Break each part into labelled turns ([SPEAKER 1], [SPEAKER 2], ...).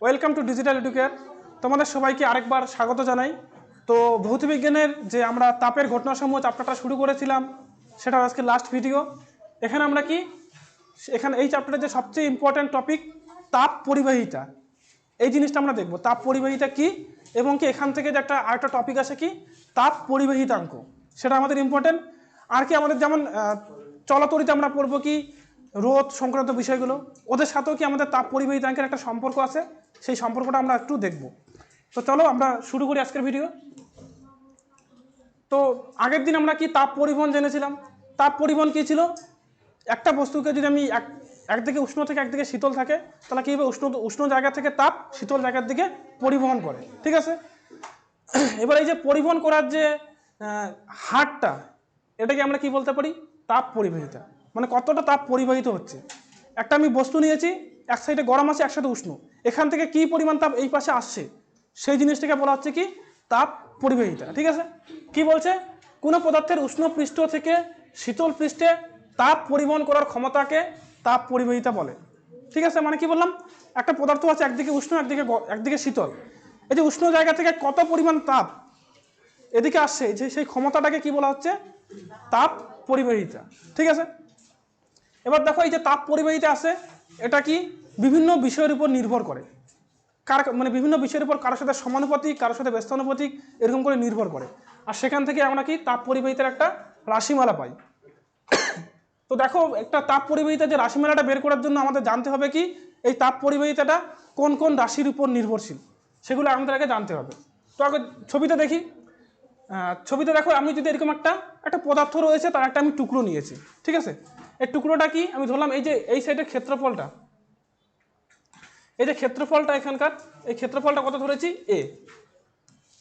[SPEAKER 1] Welcome to digital educare. তোমাদের সবাইকে আরেকবার স্বাগত জানাই। তো ভৌতবিজ্ঞানের যে আমরা তাপের ঘটনাসমূহ চ্যাপ্টারটা শুরু করেছিলাম, সেটা আজকে লাস্ট ভিডিও। এখানে আমরা এখানে এই চ্যাপ্টারের যে সবচেয়ে ইম্পর্ট্যান্ট টপিক তাপ পরিবাহিতা, এই জিনিসটা আমরা দেখব। তাপ পরিবাহিতা কি, এবং কি এখান থেকে যে আরেকটা টপিক আছে কি তাপ পরিবাহিতাঙ্ক, সেটা আমাদের ইম্পর্টেন্ট। আর কি আমাদের যেমন চলতরিতে আমরা পড়বো কি রোধ সংক্রান্ত বিষয়গুলো, ওদের সাথেও কি আমাদের তাপ পরিবাহিতাঙ্কের একটা সম্পর্ক আছে, সেই সম্পর্কটা আমরা একটু দেখব। তো চলো আমরা শুরু করি আজকের ভিডিও। তো আগের দিন আমরা কি তাপ পরিবহন জেনেছিলাম। তাপ পরিবহন কি ছিল? একটা বস্তুকে যদি আমি একদিকে উষ্ণ থেকে একদিকে শীতল থাকে, তাহলে কী হবে, উষ্ণ জায়গা থেকে তাপ শীতল জায়গার দিকে পরিবহন করে, ঠিক আছে। এবার এই যে পরিবহন করার যে হারটা, এটাকে আমরা কি বলতে পারি? তাপ পরিবাহিতা। মানে কতটা তাপ পরিবাহিত হচ্ছে। একটা আমি বস্তু নিয়েছি, এক সাইডে গরম আছে, একসাথে উষ্ণ, এখান থেকে কি পরিমাণ তাপ এই পাশে আসছে, সেই জিনিসটাকে বলা হচ্ছে কি তাপ পরিবাহিতা, ঠিক আছে। কি বলছে? কোনো পদার্থের উষ্ণ পৃষ্ঠ থেকে শীতল পৃষ্ঠে তাপ পরিবহন করার ক্ষমতাকে তাপ পরিবাহিতা বলে, ঠিক আছে। মানে কি বললাম, একটা পদার্থ আছে, একদিকে উষ্ণ একদিকে শীতল, এই যে উষ্ণ জায়গা থেকে কত পরিমাণ তাপ এদিকে আসছে, যে সেই ক্ষমতাটাকে কি বলা হচ্ছে? তাপ পরিবাহিতা, ঠিক আছে। এবার দেখো, এই যে তাপ পরিবাহিতা আছে, এটা কি বিভিন্ন বিষয়ের উপর নির্ভর করে। মানে বিভিন্ন বিষয়ের উপর কারোর সাথে সমানুপাতিক, কারোর সাথে ব্যস্তানুপাতিক, এরকম করে নির্ভর করে। আর সেখান থেকে আমরা কি তাপ পরিবাহিতার একটা রাশিমালা পাই। তো দেখো, একটা তাপ পরিবাহিতা যে রাশিমালাটা বের করার জন্য আমাদের জানতে হবে কি এই তাপ পরিবাহিতাটা কোন কোন রাশির উপর নির্ভরশীল, সেগুলো আমাদের আগে জানতে হবে। তো আগে ছবিতে দেখি। ছবিতে দেখো, আমি যদি এরকম একটা পদার্থ রয়েছে, তার একটা আমি টুকরো নিয়েছি, ঠিক আছে। এই টুকরোটা কি আমি ধরলাম, এই সাইডের ক্ষেত্রফলটা, এই যে ক্ষেত্রফলটা এখানকার, এই ক্ষেত্রফলটা কত ধরেছি? এ,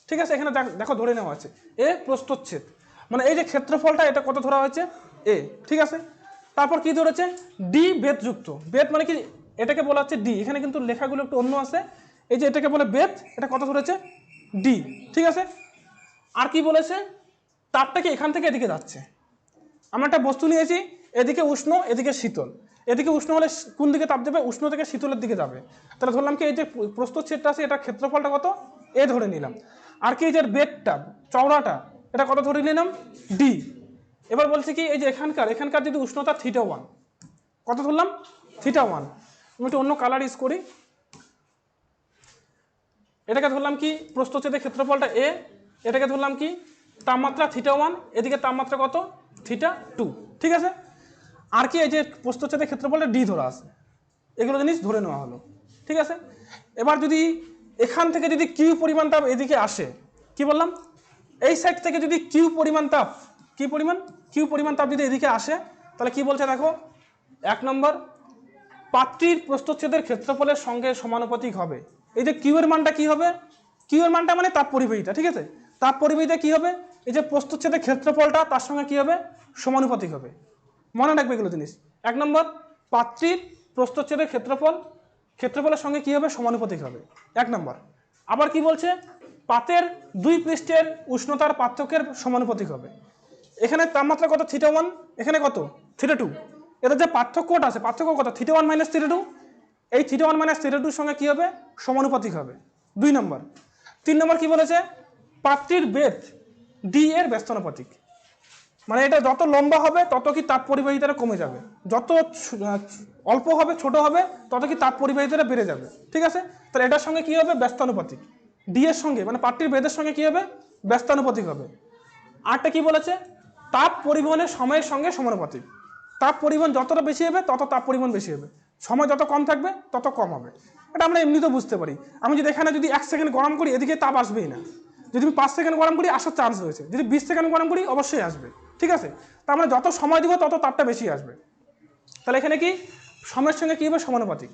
[SPEAKER 1] ঠিক আছে। এখানে দেখো ধরে নেওয়া আছে এ প্রস্থচ্ছেদ, মানে এই যে ক্ষেত্রফলটা এটা কত ধরা হয়েছে? এ, ঠিক আছে। তারপর কি ধরেছে? ডি বেধযুক্ত। বেধ মানে কি, এটাকে বলা হচ্ছে ডি। এখানে কিন্তু লেখাগুলো একটু অন্য আছে। এই যে এটাকে বলে বেধ, এটা কত ধরেছে? ডি, ঠিক আছে। আর কি বলেছে? তাপটা কি এখান থেকে এদিকে যাচ্ছে। আমরা একটা বস্তু নিয়েছি, এদিকে উষ্ণ এদিকে শীতল, এদিকে উষ্ণ হলে কোন দিকে তাপ যাবে? উষ্ণ থেকে শীতলের দিকে যাবে। তাহলে ধরলাম কি এই যে প্রস্থচ্ছেদটা আছে, এটা ক্ষেত্রফলটা কত? এ ধরে নিলাম। আর কি এই যে বেধটা, চওড়াটা, এটা কত ধরে নিলাম? ডি। এবার বলছি কি এই যে এখানকার যদি উষ্ণতা θ1, কত ধরলাম? θ1। আমি একটু অন্য কালার ইউজ করি। এটাকে ধরলাম কি প্রস্থচ্ছেদের ক্ষেত্রফলটা এ, এটাকে ধরলাম কি তাপমাত্রা θ1, এদিকে তাপমাত্রা কত? θ2, ঠিক আছে। আর কি এই যে প্রস্থচ্ছেদের ক্ষেত্রফলটা ডি ধরা আছে, এগুলো জিনিস ধরে নেওয়া হলো, ঠিক আছে। এবার যদি এখান থেকে যদি কিউ পরিমাণ তাপ এদিকে আসে, কি বললাম, এই সাইড থেকে যদি কিউ পরিমাণ তাপ যদি এদিকে আসে, তাহলে কি বলছে দেখো, 1 নম্বর, পাত্রীর প্রস্থচ্ছেদের ক্ষেত্রফলের সঙ্গে সমানুপাতিক হবে। এই যে কিউ এর মানটা কি হবে? কিউ এর মানটা মানে তাপ পরিবাহিতা, ঠিক আছে। তাপ পরিবাহিতা কি হবে? এই যে প্রস্থচ্ছেদের ক্ষেত্রফলটা তার সঙ্গে কি হবে? সমানুপাতিক হবে। মনে রাখবে এগুলো জিনিস। 1 নম্বর, পাত্রীর প্রস্থচ্ছেদের ক্ষেত্রফলের সঙ্গে কি হবে? সমানুপাতিক হবে, 1 নম্বর। আবার কি বলছে? পাতের দুই পৃষ্ঠের উষ্ণতার পার্থক্যের সমানুপাতিক হবে। এখানে তাপমাত্রা কত? θ1, এখানে কত? θ2। এদের যে পার্থক্যটা আছে, পার্থক্য কত? θ1 মাইনাস θ2। এই θ1 মাইনাস θ2 সঙ্গে কি হবে? সমানুপাতিক হবে, 2 নম্বর। 3 নম্বর কি বলেছে? পাত্রীর বেধ ডি এর ব্যস্তানুপাতিক। মানে এটা যত লম্বা হবে তত কি তাপ পরিবাহিতাটা কমে যাবে, যত অল্প হবে, ছোট হবে, তত কি তাপ পরিবাহিতাটা বেড়ে যাবে, ঠিক আছে। তাহলে এটার সঙ্গে কি হবে? ব্যস্তানুপাতিক। ডি এর সঙ্গে মানে পাত্রীর বেধের সঙ্গে কি হবে? ব্যস্তানুপাতিক হবে। আরটা কি বলেছে? তাপ পরিবহনের সময়ের সঙ্গে সমানুপাতিক। তাপ পরিবহন যতটা বেশি হবে তত তাপ পরিবহন বেশি হবে, সময় যত কম থাকবে তত কম হবে। এটা আমরা এমনিতেও বুঝতে পারি। আমি যদি এখানে যদি 1 সেকেন্ড গরম করি, এদিকে তাপ আসবেই না। যদি আমি 5 সেকেন্ড গরম করি, আসার চান্স রয়েছে। যদি 20 সেকেন্ড গরম করি, অবশ্যই আসবে, ঠিক আছে। তার মানে যত সময় দিব তত তাপটা বেশি আসবে। তাহলে এখানে কি সময়ের সঙ্গে কি হবে? সমানুপাতিক।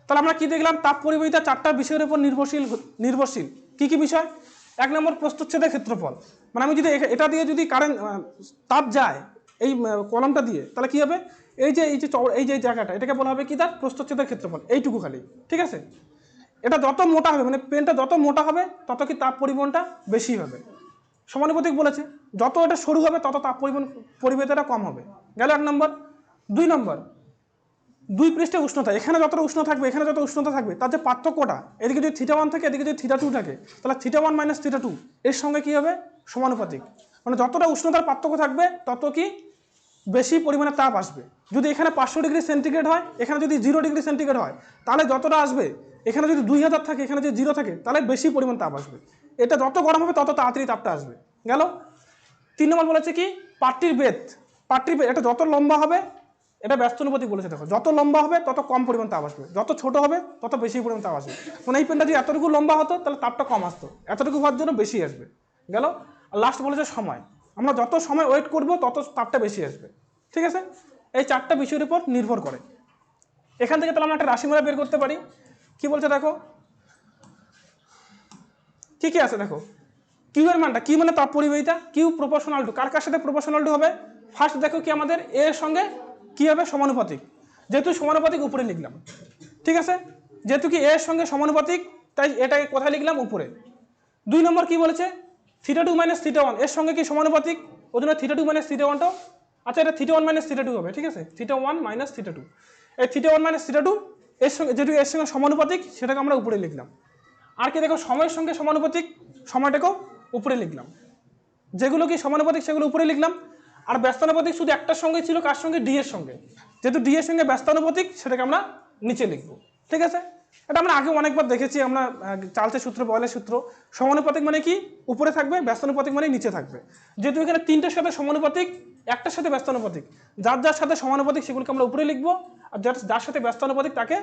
[SPEAKER 1] তাহলে আমরা কি দেখলাম? তাপ পরিবাহিতা 4টা বিষয়ের উপর নির্ভরশীল। কি কি বিষয়? 1 নম্বর, প্রস্থচ্ছেদের ক্ষেত্রফল। মানে আমি যদি এটা দিয়ে যদি কারেন্ট তাপ যায় এই কলমটা দিয়ে, তাহলে কি হবে? এই যে জায়গাটা, এটাকে বলা হবে কি? তার প্রস্থচ্ছেদের ক্ষেত্রফল, এইটুকু খালি, ঠিক আছে। এটা যত মোটা হবে, মানে পেনটা যত মোটা হবে তত কি তাপ পরিবহনটা বেশি হবে। সমানুপাতিক বলেছে, যত এটা সরু হবে তত তাপ পরিবাহিতাটা কম হবে। গেল 1 নম্বর। 2 নম্বর, দুই পৃষ্ঠে উষ্ণতা, এখানে যতটা উষ্ণ থাকবে এখানে যত উষ্ণতা থাকবে তার যে পার্থক্যটা, এদিকে যদি θ1 থাকে এদিকে যদি θ2 থাকে, তাহলে θ1 মাইনাস θ2 এর সঙ্গে কি হবে সমানুপাতিক। মানে যতটা উষ্ণতার পার্থক্য থাকবে তত কি বেশি পরিমাণে তাপ আসবে। যদি এখানে 500 ডিগ্রি সেন্টিগ্রেড হয়, এখানে যদি 0 ডিগ্রি সেন্টিগ্রেড হয়, তাহলে যতটা আসবে, এখানে যদি 2000 থাকে এখানে যদি 0 থাকে তাহলে বেশি পরিমাণ তাপ আসবে। এটা যত গরম হবে তত তাড়াতাড়ি তাপটা আসবে। গেল। 3 নম্বর বলেছে কি পাত্রীর বেধ, এটা যত লম্বা হবে, এটা ব্যস্তানুপাতিক বলেছে, দেখো যত লম্বা হবে তত কম পরিমাণ তাপ আসবে, যত ছোট হবে তত বেশি পরিমাণ তাপ আসবে। মানে এই পেনটা যদি এতটুকু লম্বা হতো তাহলে তাপটা কম আসতো, এতটুকু হওয়ার জন্য বেশি আসবে। গেল। আর লাস্ট বলেছে সময়, আমরা যত সময় ওয়েট করব তত তাপটা বেশি আসবে। ঠিক আছে, এই 4টা বিষয়ের উপর নির্ভর করে। এখান থেকে তাহলে আমরা একটা রাশিমালা বের করতে পারি। কি বলছে দেখো, কি কি আছে দেখো। কিউ এর মানটা, কি মানে তাপ পরিবাহিতা, কিউ প্রপোর্শনাল টু, কার কার সাথে প্রপোর্শনাল টু হবে, ফার্স্ট দেখো কি আমাদের এ এর সঙ্গে কি হবে সমানুপাতিক, যেহেতু সমানুপাতিক উপরে লিখলাম। ঠিক আছে, যেহেতু কি এ এর সঙ্গে সমানুপাতিক তাই এটাকে কোথায় লিখলাম উপরে। 2 নম্বর কি বলেছে θ2 মাইনাস θ1 এর সঙ্গে কি সমানুপাতিক, ওই জন্য θ2 মাইনাস θ1টাও, আচ্ছা এটা θ1 মাইনাস θ2 হবে। ঠিক আছে, θ1 মাইনাস θ2, এই θ1 মাইনাস θ2 এর সঙ্গে যেহেতু এর সঙ্গে সমানুপাতিক সেটাকে আমরা উপরে লিখলাম। আর কি দেখো সময়ের সঙ্গে সমানুপাতিক, সময়টাকেও উপরে লিখলাম। যেগুলো কি সমানুপাতিক সেগুলো উপরে লিখলাম। আর ব্যস্তানুপাতিক শুধু একটার সঙ্গে ছিল, কার সঙ্গে, ডি এর সঙ্গে, যেহেতু ডি এর সঙ্গে ব্যস্তানুপাতিক সেটাকে আমরা নিচে লিখব। ঠিক আছে, এটা আমরা আগে অনেকবার দেখেছি, আমরা চার্লসের সূত্র, বয়েলের সূত্র। সমানুপাতিক মানে কি উপরে থাকবে, ব্যস্তানুপাতিক মানে নিচে থাকবে। যেহেতু এখানে 3টের সাথে সমানুপাতিক, একটার সাথে ব্যস্তানুপাতিক, যার যার সাথে সমানুপাতিক সেগুলোকে আমরা উপরে লিখবো, আর যার সাথে ব্যস্তানুপাতিক তাকে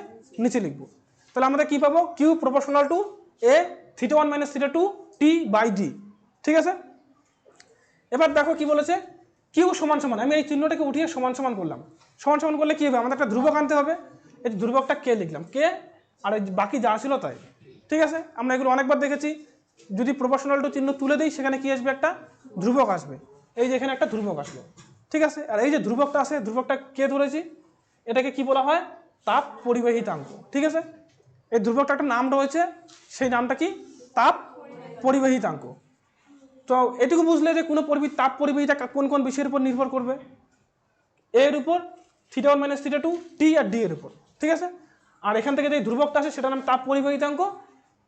[SPEAKER 1] নিচে লিখবো। তাহলে আমরা কি পাবো, Q proportional to A θ1 minus θ2 T by D. ঠিক আছে, এবার দেখো কি বলেছে, কিউ সমান সমান, আমি এই চিহ্নটাকে উঠিয়ে সমান সমান করলাম। সমান সমান করলে কি হবে, আমাদের একটা ধ্রুবক আনতে হবে। এই ধ্রুবকটা কে লিখলাম, কে, আর বাকি যা ছিল তাই। ঠিক আছে, আমরা এগুলো অনেকবার দেখেছি, যদি প্রপোর্শনাল টু চিহ্ন তুলে দিই সেখানে কি আসবে, একটা ধ্রুবক আসবে। এই যে এখানে একটা ধ্রুবক আসলো। ঠিক আছে, আর এই যে ধ্রুবকটা আছে, ধ্রুবকটা কে ধরেছি, এটাকে কি বলা হয়, তাপ পরিবাহিতাঙ্ক। ঠিক আছে, এই ধ্রুবকটা একটা নাম রয়েছে, সেই নামটা কি, তাপ পরিবাহিতাঙ্ক। তো এটুকু বুঝলে যে কোনো তাপ পরিবাহিতা কোন কোন বিষয়ের উপর নির্ভর করবে, এর উপর, θ1 মাইনাস θ2, টি আর ডি এর উপর। ঠিক আছে, আর এখান থেকে যে ধ্রুবকটা আছে সেটার নাম তাপ পরিবাহিতাঙ্ক,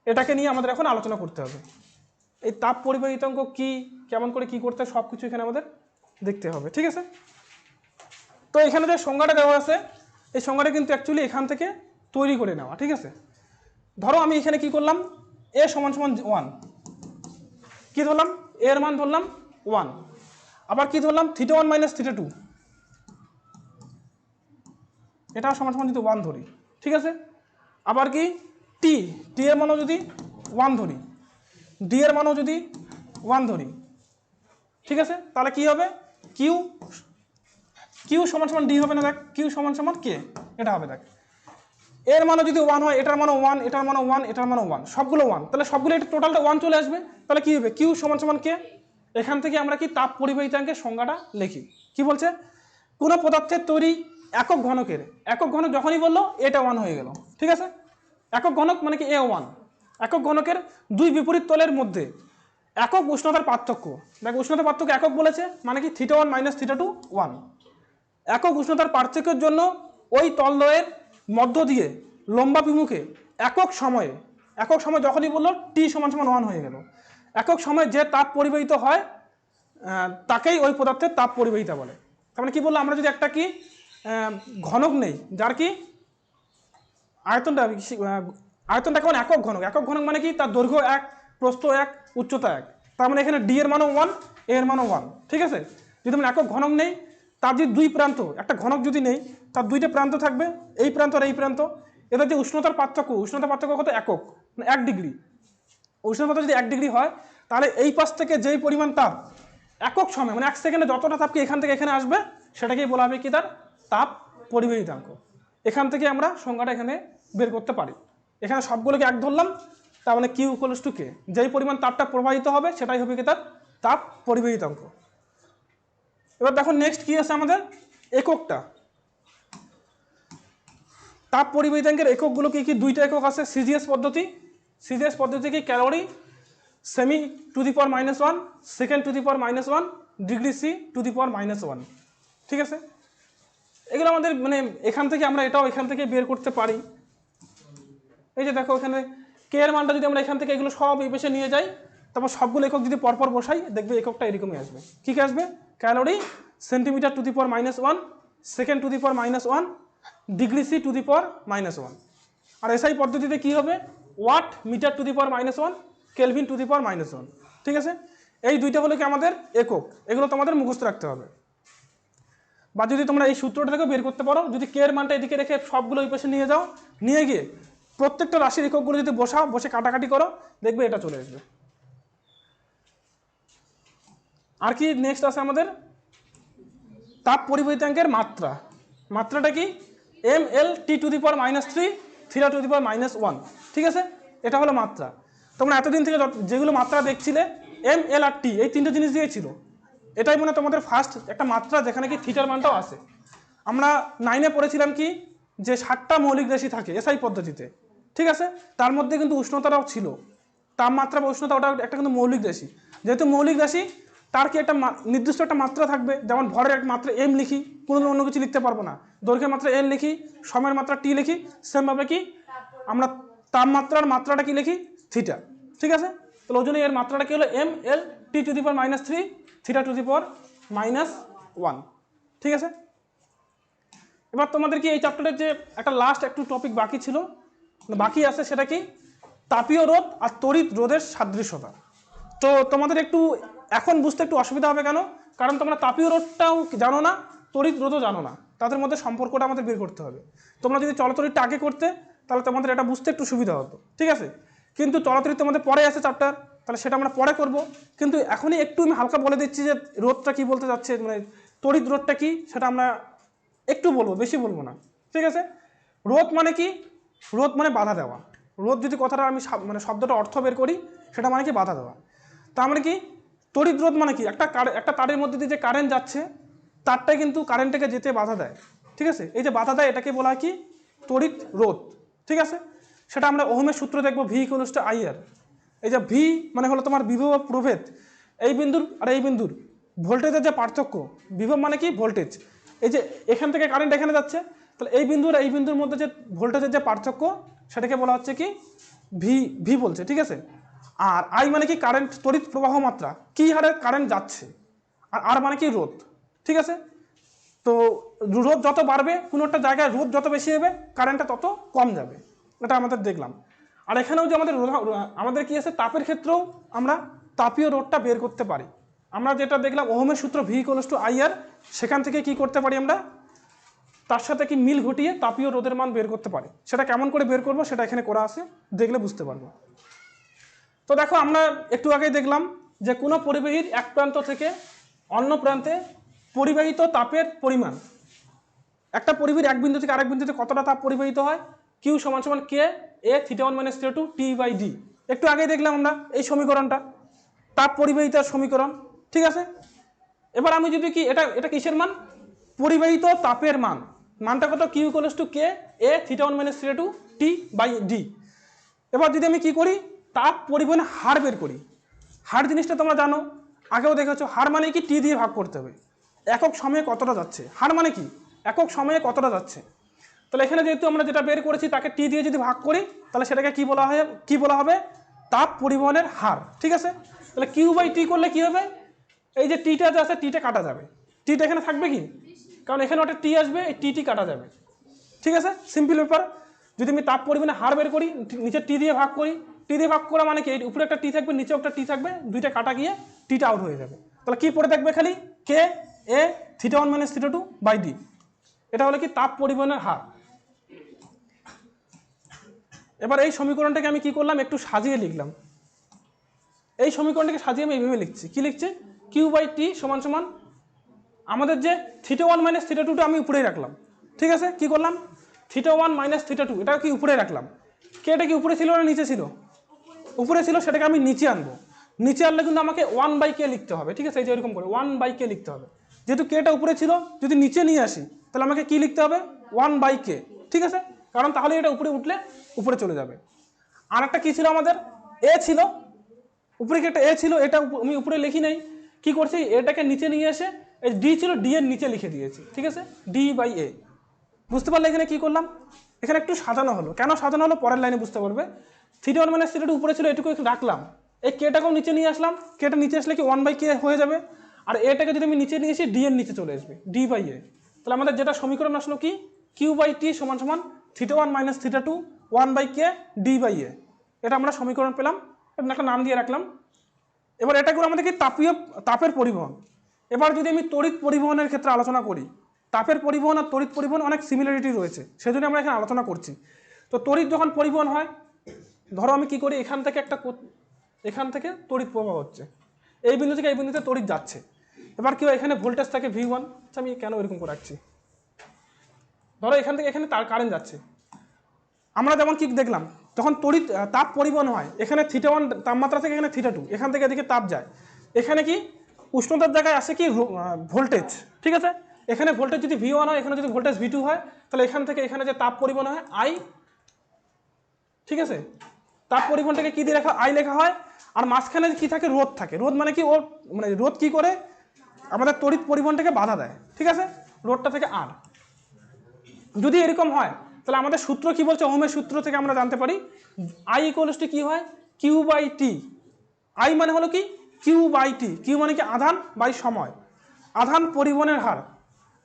[SPEAKER 1] এটাকে নিয়ে আমাদের এখন আলোচনা করতে হবে। এই তাপ পরিবাহিতাঙ্ক কি, কেমন করে কি করতে হয়, সব কিছু এখানে আমাদের দেখতে হবে। ঠিক আছে, তো এখানে যে সংজ্ঞাটা দেওয়া আছে, এই সংজ্ঞাটা কিন্তু অ্যাকচুয়ালি এখান থেকে তৈরি করে নেওয়া। ঠিক আছে, ধরো আমি এখানে কি করলাম, এ সমান সমান 1, কি ধরলাম, এর মান ধরলাম 1, আবার কি ধরলাম θ1 মাইনাস θ2, এটাও সমান সমান যদি 1 ধরি। ঠিক আছে, আবার কি টি, টি এর মানও যদি 1 ধরি, ডি এর মানও যদি 1 ধরি। ঠিক আছে, তাহলে কি হবে, কিউ, কিউ সমান সমান ডি হবে না, দেখ কিউ সমান সমান কে, এটা হবে। দেখ এর মানও যদি 1 হয়, এটার মানও 1, এটার মানও 1, এটার মানও 1, সবগুলো 1, তাহলে সবগুলো এটা টোটালটা 1 চলে আসবে। তাহলে কি হবে, কিউ সমান সমান কে। এখান থেকে আমরা কি তাপ পরিবাহিতাঙ্কের সংজ্ঞাটা লিখি। কি বলছে, কোনো পদার্থের তৈরি একক ঘনকের, একক ঘনক যখনই বললো এটা 1 হয়ে গেল। ঠিক আছে, একক ঘনক মানে কি A1, একক ঘনকের দুই বিপরীত তলের মধ্যে একক উষ্ণতার পার্থক্য। দেখ উষ্ণতার পার্থক্য একক বলেছে, মানে কি θ1 মাইনাস θ2 1। একক উষ্ণতার পার্থক্যের জন্য ওই তলদ্বয়ের মধ্য দিয়ে লম্বা বিমুখে একক সময়ে, একক সময় যখনই বললো টি সমান সমান 1 হয়ে গেল, একক সময়ে যে তাপ পরিবাহিত হয় তাকেই ওই পদার্থের তাপ পরিবাহিতা বলে। তার মানে কি বললো, আমরা যদি একটা কি ঘনক নেই, যার কি আয়তনটা কেমন, একক ঘনক, একক ঘনক মানে কি তার দৈর্ঘ্য 1, প্রস্থ 1, উচ্চতা 1, তার মানে এখানে ডি এর মানও 1, এ এর মানও 1। ঠিক আছে, যদি আমরা একক ঘনক নেই, তার যে দুই প্রান্ত, একটা ঘনক যদি নেই তার দুইটা প্রান্ত থাকবে, এই প্রান্ত আর এই প্রান্ত, এদের যে উষ্ণতার পার্থক্য, উষ্ণতার পার্থক্য কত, একক, মানে 1 ডিগ্রি। উষ্ণতা যদি 1 ডিগ্রি হয়, তাহলে এই পাশ থেকে যেই পরিমাণ তাপ একক সময়, মানে 1 সেকেন্ডে যতটা তাপ কি এখান থেকে এখানে আসবে, সেটাকেই বলা হবে কি, তার তাপ পরিবাহিতাঙ্ক। এখান থেকে আমরা সংজ্ঞাটা এখানে বের করতে পারি। এখানে সবগুলোকে 1 ধরলাম, তার মানে কিউ ইকুয়ালস টু কে, যেই পরিমাণ তাপটা প্রবাহিত হবে সেটাই হবে কি তার তাপ পরিবাহিতাঙ্ক। এবার দেখো নেক্সট কি আছে আমাদের, এককটা। তাপ পরিবাহিতাঙ্কের এককগুলো কি কি, দুইটা একক আছে, সিজিএস পদ্ধতি। সিজিএস পদ্ধতি কি, ক্যালোরি, সেমি to the power -1, second to the power -1, degree C to the power -1। ঠিক আছে, এগুলো আমাদের মানে এখান থেকে আমরা এটাও এখান থেকে বের করতে পারি। এই যে দেখো এখানে কে এর মানটা যদি আমরা এখান থেকে এগুলো সব এই পাশে নিয়ে যাই, তারপর সবগুলো একক যদি পরপর বসাই, দেখবে এককটা এরকমই আসবে। কী আসবে? Calorie centimetre to the power -1, second to the power -1, degree C to the power -1। আর এসআই পদ্ধতিতে কী হবে? Watt metre to the power -1, kelvin to the power -1। ঠিক আছে, এই দুইটা হলো কি আমাদের একক, এগুলো তোমাদের মুখস্থ রাখতে হবে। বা যদি তোমরা এই সূত্রটা থেকে বের করতে পারো, যদি কে এর মানটা এদিকে রেখে সবগুলো ওই পাশে নিয়ে যাও, নিয়ে গিয়ে প্রত্যেকটা রাশির এককগুলো যদি বসাও, বসে কাটাকাটি করো, দেখবে এটা চলে আসবে। আর কি নেক্সট আছে আমাদের? তাপ পরিবহিতাঙ্কের মাত্রা। মাত্রাটা কি? mL/T to the power -3, theta to the power -1। ঠিক আছে, এটা হলো মাত্রা। তোমরা এতদিন থেকে যেগুলো মাত্রা দেখছিলে, mL আর টি, এই তিনটে জিনিস দিয়েছিল। এটাই মনে তোমাদের ফার্স্ট একটা মাত্রা, যেখানে কি থিটার মানটাও আসে। আমরা 9-এ পড়েছিলাম কি, যে 7টা মৌলিক রাশি থাকে এসআই পদ্ধতিতে। ঠিক আছে, তার মধ্যে কিন্তু উষ্ণতাটাও ছিল, তাপমাত্রা বা উষ্ণতা, ওটা একটা কিন্তু মৌলিক রাশি। যেহেতু মৌলিক রাশি, তার কি একটা নির্দিষ্ট একটা মাত্রা থাকবে। যেমন ভরের এক মাত্রা এম লিখি, কোনো অন্য কিছু লিখতে পারবো না। দৈর্ঘ্যের মাত্রা এল লিখি, সময়ের মাত্রা টি লিখি, সেমভাবে কি আমরা তাপমাত্রার মাত্রাটা কি লিখি? থিটা। ঠিক আছে, তাহলে ওই জন্য এর মাত্রাটা কি হলো? mL/T to the power -3, theta to the power -1। ঠিক আছে, এবার তোমাদের কি এই চ্যাপ্টারের যে একটা লাস্ট একটু টপিক বাকি ছিল, বাকি আছে, সেটা কি? তাপীয় রোধ আর তড়িৎ রোধের সাদৃশ্যতা। তো তোমাদের একটু এখন বুঝতে একটু অসুবিধা হবে। কেন? কারণ তোমরা তাপীয় রোধটাও জানো না, তড়িৎ রোধও জানো না, তাদের মধ্যে সম্পর্কটা আমাদের বের করতে হবে। তোমরা যদি চলতড়িৎটা আগে করতে, তাহলে তোমাদের এটা বুঝতে একটু সুবিধা হতো। ঠিক আছে, কিন্তু চলতড়িৎ তোমাদের পরে আছে চ্যাপ্টার, তাহলে সেটা আমরা পরে করব। কিন্তু এখনই একটু আমি হালকা বলে দিচ্ছি যে রোধটা কি বলতে যাচ্ছে, মানে তড়িৎ রোধটা কি, সেটা আমরা একটু বলবো, বেশি বলবো না। ঠিক আছে, রোধ মানে কি? রোধ মানে বাধা দেওয়া। রোধ যদি কথাটা আমি মানে শব্দটা অর্থ বের করি, সেটা মানে কি? বাধা দেওয়া। তার মানে কি? তড়িৎ রোধ মানে কি? একটা তারের মধ্যে দিয়ে যে কারেন্ট যাচ্ছে, তারটাই কিন্তু কারেন্টটাকে যেতে বাধা দেয়। ঠিক আছে, এই যে বাধা দেয়, এটাকে বলা হয় কি? তড়িৎ রোধ। ঠিক আছে, সেটা আমরা ওহমের সূত্র দেখবো, V = IR। এই যে ভি মানে হলো তোমার বিভব প্রভেদ, এই বিন্দুর আর এই বিন্দুর ভোল্টেজের যে পার্থক্য। বিভব মানে কি? ভোল্টেজ। এই যে এখান থেকে কারেন্ট এখানে যাচ্ছে, তাহলে এই বিন্দু আর এই বিন্দুর মধ্যে যে ভোল্টেজের যে পার্থক্য, সেটাকে বলা হচ্ছে কি? ভি বলছে। ঠিক আছে, আর আই মানে কি? কারেন্ট, তড়িৎ প্রবাহ মাত্রা, কি হারে কারেন্ট যাচ্ছে। আর মানে কি? রোধ। ঠিক আছে, তো রোধ যত বাড়বে, কোনো একটা জায়গায় রোধ যত বেশি হবে, কারেন্টটা তত কম যাবে। এটা আমাদের দেখলাম। আর এখানেও যে আমাদের কি আছে, তাপের ক্ষেত্রেও আমরা তাপীয় রোধটা বের করতে পারি। আমরা যেটা দেখলাম ওহমের সূত্র V = IR, সেখান থেকে কি করতে পারি আমরা? তার সাথে কি মিল ঘটিয়ে তাপীয় রোধের মান বের করতে পারি। সেটা কেমন করে বের করব, সেটা এখানে করা আছে, দেখলে বুঝতে পারবো। তো দেখো, আমরা একটু আগেই দেখলাম যে কোনো পরিবাহীর এক প্রান্ত থেকে অন্য প্রান্তে পরিবাহিত তাপের পরিমাণ। একটা পরিবাহীর এক বিন্দু থেকে আরেক বিন্দুতে কতটা তাপ পরিবাহিত হয়? Q = K A θ1 - θ2 T/D। একটু আগেই দেখলাম আমরা এই সমীকরণটা, তাপ পরিবাহিতার সমীকরণ। ঠিক আছে, এবার আমি যদি কি এটা কিসের মান? পরিবাহিত তাপের মান। মানটা কত? Q = K A θ1 - θ2 T/D। এবার যদি আমি কি করি, তাপ পরিবহনের হার বের করি। হার জিনিসটা তোমরা জানো, আগেও দেখেছো। হার মানে কি? টি দিয়ে ভাগ করতে হবে, একক সময়ে কতটা যাচ্ছে। হার মানে কি? একক সময়ে কতটা যাচ্ছে। তাহলে এখানে যেহেতু আমরা যেটা বের করেছি, তাকে টি দিয়ে যদি ভাগ করি, তাহলে সেটাকে কি বলা হবে? তাপ পরিবহনের হার। ঠিক আছে, তাহলে Q/T করলে কি হবে? এই যে টিটা যে আছে, টিটা কাটা যাবে। টিটা এখানে থাকবে কি? কারণ এখানে ওটা টি আসবে, এই টি কাটা যাবে। ঠিক আছে, সিম্পল ব্যাপার। যদি আমি তাপ পরিবহনের হার বের করি, নিচে টি দিয়ে ভাগ করি, টি দিয়ে ভাগ করা মানে কি? উপরে একটা টি থাকবে, নিচে একটা টি থাকবে, দুইটা কাটা গিয়ে টিটা আউট হয়ে যাবে। তাহলে কি পড়ে থাকবে? খালি K A θ1 - θ2/D। এটা হলো কি? তাপ পরিবহনের হার। এবার এই সমীকরণটাকে আমি কি করলাম? একটু সাজিয়ে লিখলাম। এই সমীকরণটাকে সাজিয়ে আমি এইভাবে লিখছি। কি লিখছি? Q/T = আমাদের যে θ1 - θ2টা আমি উপরেই রাখলাম। ঠিক আছে, কি করলাম? θ1 - θ2 এটা কি উপরে রাখলাম। এটা কি উপরে ছিল না নিচে ছিল? উপরে ছিল, সেটাকে আমি নিচে আনবো। নিচে আনলে কিন্তু আমাকে 1/K লিখতে হবে। ঠিক আছে, এই যে এরকম করে 1/K লিখতে হবে। যেহেতু কেটা উপরে ছিল, যদি নিচে নিয়ে আসি, তাহলে আমাকে কি লিখতে হবে? 1/K। ঠিক আছে, কারণ তাহলে এটা উপরে উঠলে উপরে চলে যাবে। আর একটা কি ছিল আমাদের? এ ছিল, উপরে কি একটা এ ছিল, এটা আমি উপরে লিখি নাই। কি করছি? এটাকে নিচে নিয়ে এসে এই ডি ছিল, ডি এর নিচে লিখে দিয়েছি, ঠিক আছে, ডি বাই এ। বুঝতে পারলে এখানে কি করলাম? এখানে একটু সাজানো হলো। কেন সাজানো হলো পরের লাইনে বুঝতে পারবে। থিটা 1 মাইনাস থিটা 2 উপরে ছিল, এটুকু রাখলাম, এই কেটাকেও নিচে নিয়ে আসলাম, কেটা নিচে আসলে কি 1/k হয়ে যাবে, আর এটাকে যদি আমি নিচে নিয়ে আসি ডি এর নিচে চলে আসবে, ডি বাই এ। তাহলে আমাদের যেটা সমীকরণ আসলো কি, কিউ বাই টি সমান সমান theta 1 minus theta 2 1/k D by A. এটা আমরা সমীকরণ পেলাম, এটা একটা নাম দিয়ে রাখলাম। এবার এটা করে আমাদের কি তাপের পরিবহন। এবার যদি আমি তড়িৎ পরিবহনের ক্ষেত্রে আলোচনা করি, তাপের পরিবহন আর তড়িৎ পরিবহন অনেক সিমিলারিটি রয়েছে, সেজন্য আমরা এখানে আলোচনা করছি। তো তড়িৎ যখন পরিবহন হয়, ধরো আমি কি করি, এখান থেকে তড়িৎ প্রবাহ হচ্ছে, এই বিন্দু থেকে এই বিন্দুতে তড়িৎ যাচ্ছে। এবার কি হয়, এখানে ভোল্টেজ থাকে V1, আচ্ছা আমি কেন এরকম করে রাখছি, ধরো এখান থেকে এখানে তার কারেন্ট যাচ্ছে। আমরা যেমন কি দেখলাম, যখন তড়িৎ তাপ পরিবহন হয়, এখানে থিটা 1 তাপমাত্রা থেকে এখানে থিটা 2, এখান থেকে এদিকে তাপ যায়, এখানে কি উষ্ণতার জায়গায় আসে কি ভোল্টেজ, ঠিক আছে। এখানে ভোল্টেজ যদি V1 হয়, এখানে যদি ভোল্টেজ V2 হয়, তাহলে এখান থেকে এখানে যে তাপ পরিবহন হয় I, ঠিক আছে, তাপ পরিবহনটাকে কি দিয়ে লেখা, I লেখা হয়। আর মাঝখানে কি থাকে, রোধ থাকে। রোধ মানে কি, ওর মানে রোধ কি করে আমাদের তড়িৎ পরিবহনটাকে বাধা দেয়, ঠিক আছে, রোধটা থেকে R। যদি এরকম হয় তাহলে আমাদের সূত্র কি বলছে, ওহমের সূত্র থেকে আমরা জানতে পারি I ইকুয়ালস টু কি হয়, কিউ বাই টি। I মানে হলো কি কিউ বাই টি, কিউ মানে কি আধান বাই সময়, আধান পরিবহনের হার।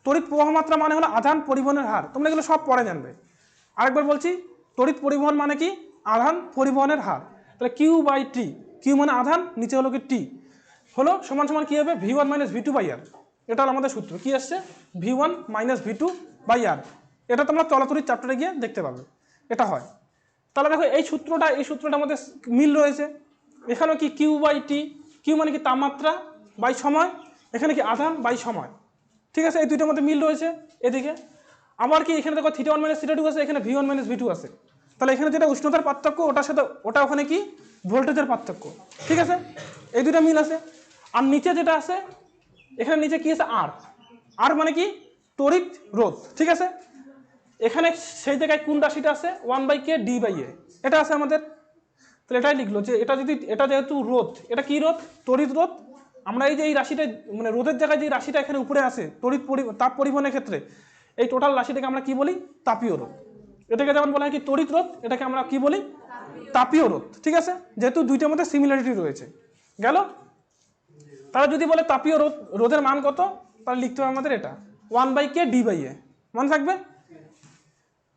[SPEAKER 1] তড়িৎ প্রবাহ মাত্রা মানে হলো আধান পরিবহনের হার, তোমরা এগুলো সব পরে জানবে। আরেকবার বলছি, তড়িৎ পরিবহন মানে কি আধান পরিবহনের হার। তাহলে কিউ বাই টি, কিউ মানে আধান, নিচে হলো কি টি, হলো সমান সমান কি হবে, V1 মাইনাস V2 বাই আর। এটা হলো আমাদের সূত্র, কি আসছে V1 মাইনাস V2 বাই আর। এটা তোমরা চলাচলের চ্যাপ্টারে গিয়ে দেখতে পাবে, এটা হয়। তাহলে দেখো এই সূত্রটা আমাদের মিল রয়েছে। এখানেও কি কিউ বাই টি, কিউ মানে কি তাপমাত্রা বাই সময়, এখানে কি আধান বাই সময়, ঠিক আছে, এই দুইটার মধ্যে মিল রয়েছে। এদিকে আবার কি, এখানে দেখো থিটা 1 মাইনাস থিটা 2 আছে, এখানে V1 মাইনাস V2 আছে। তাহলে এখানে যেটা উষ্ণতার পার্থক্য, ওটার সাথে ওটা ওখানে কি ভোল্টেজের পার্থক্য, ঠিক আছে, এই দুইটা মিল আছে। আর নিচে যেটা আছে, এখানে নিচে কি আছে আর, আর মানে কি তড়িৎ রোধ, ঠিক আছে। এখানে সেই জায়গায় কোন রাশিটা আছে, 1/k ডি বাই এ, এটা আছে আমাদের। তাহলে এটাই লিখলো যে এটা যেহেতু রোধ, এটা কি রোধ, তড়িৎ রোধ। আমরা এই যে এই রাশিটা মানে রোধের জায়গায় যে রাশিটা এখানে উপরে আছে তাপ পরিবহনের ক্ষেত্রে, এই টোটাল রাশিটাকে আমরা কি বলি, তাপীয় রোধ। এটাকে যেমন বলা হয় কি তড়িৎ রোধ, এটাকে আমরা কি বলি, তাপীয় রোধ, ঠিক আছে, যেহেতু দুইটার মধ্যে সিমিলারিটি রয়েছে। গেল। তারা যদি বলে তাপীয় রোধের মান কত, তাহলে লিখতে হবে আমাদের এটা 1/k ডি বাই এ, মনে থাকবে।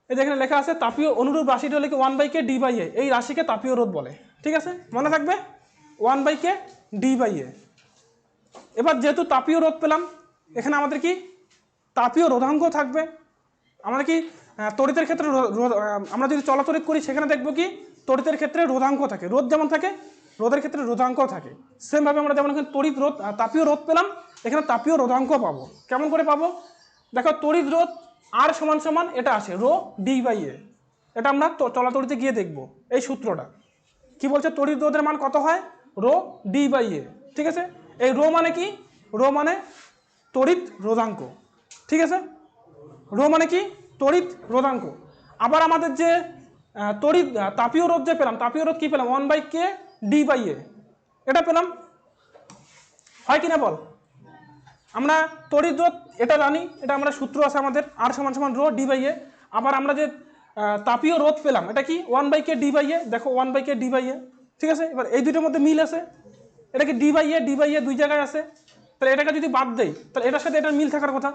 [SPEAKER 1] এই যেখানে লেখা আছে তাপীয় অনুরূপ রাশিটা হলে কি 1/k ডি বাই এ, এই রাশিকে তাপীয় রোধ বলে, ঠিক আছে, মনে থাকবে 1/k ডি বাই এ। এবার যেহেতু তাপীয় রোধ পেলাম, এখানে আমাদের কি তাপীয় রোধাঙ্ক থাকবে। আমরা কি তড়িতের ক্ষেত্রে আমরা যদি চলাচলিত করি, সেখানে দেখবো কি তড়িতের ক্ষেত্রে রোধাঙ্ক থাকে, রোধ যেমন থাকে রোধের ক্ষেত্রে রোধাঙ্কও থাকে। সেমভাবে আমরা যেমন এখানে তড়িৎ রোধ তাপীয় রোধ পেলাম, এখানে তাপীয় রোধাঙ্ক পাবো। কেমন করে পাবো, দেখো তড়িৎ রোধ আর সমান সমান এটা আসে রো ডি বাই এ, এটা আমরা চলাচলিতে গিয়ে দেখবো। এই সূত্রটা কি বলছে, তড়িৎ রোধের মান কত হয়, রো ডি বাই এ, ঠিক আছে। এই রো মানে কি, রো মানে তড়িৎ রোধাঙ্ক, ঠিক আছে, রো মানে কি তড়িৎ রোধাঙ্ক। আবার আমাদের যে তড়িৎ তাপীয় রোধ যে পেলাম, তাপীয় রোধ কি পেলাম, 1/k ডি বাই এ, এটা পেলাম, হয় কিনা বল। আমরা তড়িৎ রোধ এটা জানি, এটা আমরা সূত্র আছে আমাদের আর সমান সমান রো ডি বাই এ। আবার আমরা যে তাপীয় রোধ পেলাম, এটা কি 1/k ডি বাই এ, দেখো 1/k ডি বাই এ, ঠিক আছে। এবার এই দুইটার মধ্যে মিল আছে, এটা কি ডি বাই এ দুই জায়গায় আছে। তাহলে এটাকে যদি বাদ দেই, তাহলে এটার সাথে এটার মিল থাকার কথা,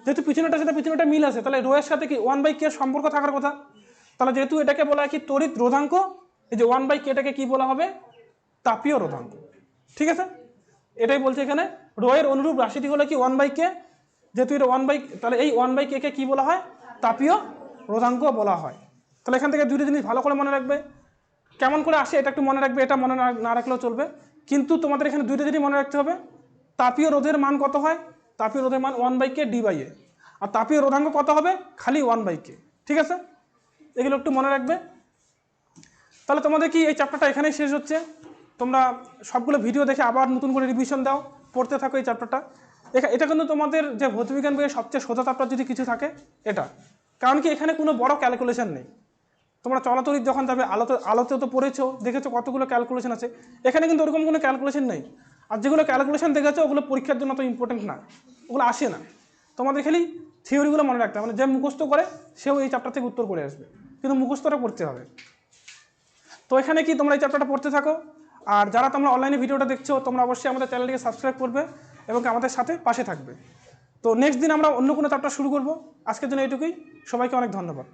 [SPEAKER 1] যেহেতু পিছনেটার সাথে পিছনেটা মিল আছে, তাহলে রো এর সাথে কি 1/k সম্পর্ক থাকার কথা। তাহলে যেহেতু এটাকে বলা হয় কি তড়িৎ রোধাঙ্ক, এই যে 1/k এটাকে কি বলা হবে, তাপীয় রোধাঙ্ক, ঠিক আছে। এটাই বলছে এখানে, রো এর অনুরূপ রাশিটি হলো কি 1/k, যেহেতু এটা 1/k, তাহলে এই 1/k কে কি বলা হয়, তাপীয় রোধাঙ্ক বলা হয়। তাহলে এখান থেকে দুইটা জিনিস ভালো করে মনে রাখবে। কেমন করে আসে এটা একটু মনে রাখবে, এটা মনে না রাখলেও চলবে, কিন্তু তোমাদের এখানে দুইটা জিনিস মনে রাখতে হবে। তাপীয় রোধের মান কত হয়, তাপীয় রোধের মান 1/k ডি বাই এ, আর তাপীয় রোধাঙ্ক কত হবে, খালি 1/k, ঠিক আছে। এগুলো একটু মনে রাখবে। তাহলে তোমাদের কি এই চ্যাপ্টারটা এখানেই শেষ হচ্ছে। তোমরা সবগুলো ভিডিও দেখে আবার নতুন করে রিভিশন দাও, পড়তে থাকো এই চ্যাপ্টারটা। এটা কিন্তু তোমাদের যে ভৌতবিজ্ঞান বইয়ের সবচেয়ে সোজা চ্যাপ্টার যদি কিছু থাকে এটা, কারণ কি এখানে কোনো বড় ক্যালকুলেশন নেই। তোমরা চলাচলিত যখন যাবে, আলোতেও তো পড়েছো, দেখেছো কতগুলো ক্যালকুলেশন আছে, এখানে কিন্তু ওরকম কোনো ক্যালকুলেশন নেই। আর যেগুলো ক্যালকুলেশন দেখেছো ওগুলো পরীক্ষার জন্য তো ইম্পর্টেন্ট না, ওগুলো আসে না। তোমাদের খালি থিওরিগুলো মনে রাখতে হবে, মানে যে মুখস্থ করে সেও এই চ্যাপ্টার থেকে উত্তর করে আসবে, কিন্তু মুখস্থটা করতে হবে। তো এখানে কি তোমরা এই চ্যাপ্টারটা পড়তে থাকো, আর যারা তোমরা অনলাইনে ভিডিওটা দেখছো তোমরা অবশ্যই আমাদের চ্যানেলটিকে সাবস্ক্রাইব করবে এবং আমাদের সাথে পাশে থাকবে। তো নেক্সট দিন আমরা অন্য কোনো চ্যাপ্টার শুরু করব। আজকের জন্য এইটুকুই, সবাইকে অনেক ধন্যবাদ।